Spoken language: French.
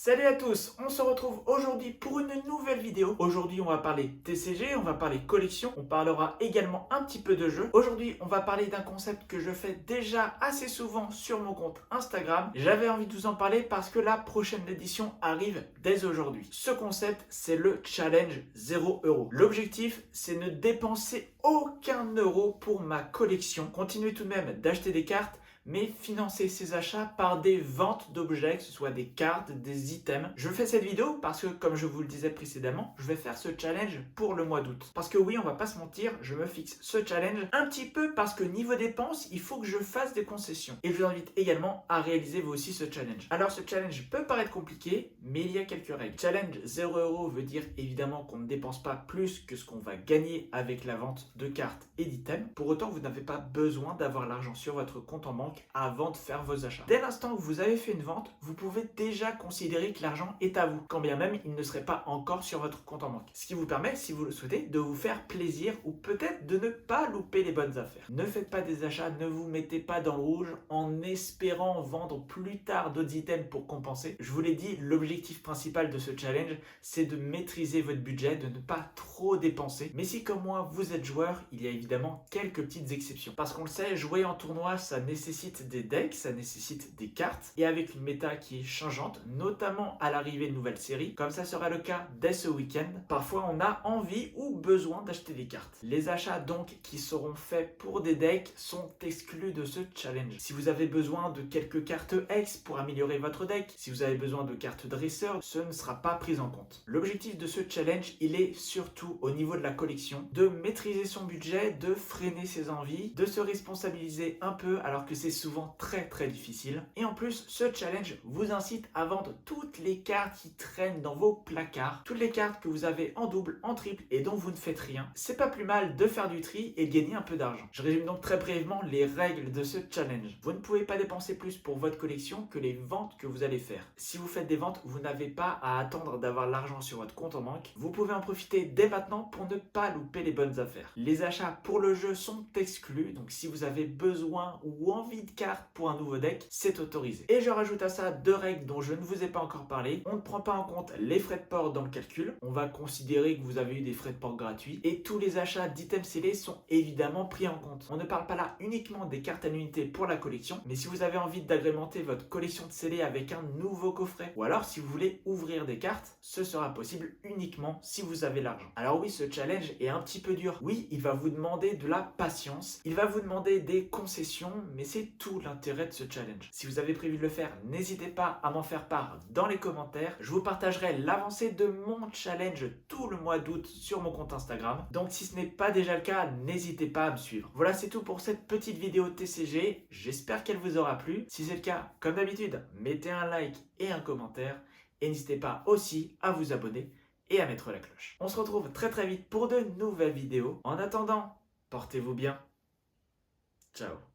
Salut à tous, on se retrouve aujourd'hui pour une nouvelle vidéo. Aujourd'hui on va parler TCG, on va parler collection, on parlera également un petit peu de jeux. Aujourd'hui on va parler d'un concept que je fais déjà assez souvent sur mon compte Instagram. J'avais envie de vous en parler parce que la prochaine édition arrive dès aujourd'hui. Ce concept c'est le challenge 0€. L'objectif c'est ne dépenser aucun euro pour ma collection. Continuer tout de même d'acheter des cartes, mais financer ses achats par des ventes d'objets, que ce soit des cartes, des items. Je fais cette vidéo parce que, comme je vous le disais précédemment, je vais faire ce challenge pour le mois d'août. Parce que oui, on va pas se mentir, je me fixe ce challenge un petit peu parce que niveau dépenses, il faut que je fasse des concessions. Et je vous invite également à réaliser vous aussi ce challenge. Alors ce challenge peut paraître compliqué, mais il y a quelques règles. Challenge 0€ veut dire évidemment qu'on ne dépense pas plus que ce qu'on va gagner avec la vente de cartes et d'items. Pour autant, vous n'avez pas besoin d'avoir l'argent sur votre compte en banque avant de faire vos achats. Dès l'instant où vous avez fait une vente, vous pouvez déjà considérer que l'argent est à vous, quand bien même il ne serait pas encore sur votre compte en banque. Ce qui vous permet, si vous le souhaitez, de vous faire plaisir ou peut-être de ne pas louper les bonnes affaires. Ne faites pas des achats, ne vous mettez pas dans le rouge en espérant vendre plus tard d'autres items pour compenser. Je vous l'ai dit, l'objectif principal de ce challenge, c'est de maîtriser votre budget, de ne pas trop dépenser. Mais si comme moi, vous êtes joueur, il y a évidemment quelques petites exceptions. Parce qu'on le sait, jouer en tournoi, ça nécessite des decks, ça nécessite des cartes, et avec une méta qui est changeante, notamment à l'arrivée de nouvelles séries, comme ça sera le cas dès ce week-end, parfois on a envie ou besoin d'acheter des cartes. Les achats donc qui seront faits pour des decks sont exclus de ce challenge. Si vous avez besoin de quelques cartes X pour améliorer votre deck, si vous avez besoin de cartes dresseurs, ce ne sera pas pris en compte. L'objectif de ce challenge, il est surtout au niveau de la collection, de maîtriser son budget, de freiner ses envies, de se responsabiliser un peu alors que c'est souvent très difficile. Et en plus, ce challenge vous incite à vendre toutes les cartes qui traînent dans vos placards, toutes les cartes que vous avez en double, en triple et dont vous ne faites rien. C'est pas plus mal de faire du tri et de gagner un peu d'argent. Je résume donc très brièvement les règles de ce challenge. Vous ne pouvez pas dépenser plus pour votre collection que les ventes que vous allez faire. Si vous faites des ventes, vous n'avez pas à attendre d'avoir l'argent sur votre compte en banque. Vous pouvez en profiter dès maintenant pour ne pas louper les bonnes affaires. Les achats pour le jeu sont exclus, donc si vous avez besoin ou envie de cartes pour un nouveau deck, c'est autorisé. Et je rajoute à ça deux règles dont je ne vous ai pas encore parlé. On ne prend pas en compte les frais de port dans le calcul. On va considérer que vous avez eu des frais de port gratuits. Et tous les achats d'items scellés sont évidemment pris en compte. On ne parle pas là uniquement des cartes à l'unité pour la collection, mais si vous avez envie d'agrémenter votre collection de scellés avec un nouveau coffret, ou alors si vous voulez ouvrir des cartes, ce sera possible uniquement si vous avez l'argent. Alors oui, ce challenge est un petit peu dur. Oui, il va vous demander de la patience. Il va vous demander des concessions, mais c'est tout l'intérêt de ce challenge. Si vous avez prévu de le faire, n'hésitez pas à m'en faire part dans les commentaires. Je vous partagerai l'avancée de mon challenge tout le mois d'août sur mon compte Instagram. Donc si ce n'est pas déjà le cas, n'hésitez pas à me suivre. Voilà, c'est tout pour cette petite vidéo TCG. J'espère qu'elle vous aura plu. Si c'est le cas, comme d'habitude, mettez un like et un commentaire. Et n'hésitez pas aussi à vous abonner et à mettre la cloche. On se retrouve très vite pour de nouvelles vidéos. En attendant, portez-vous bien. Ciao.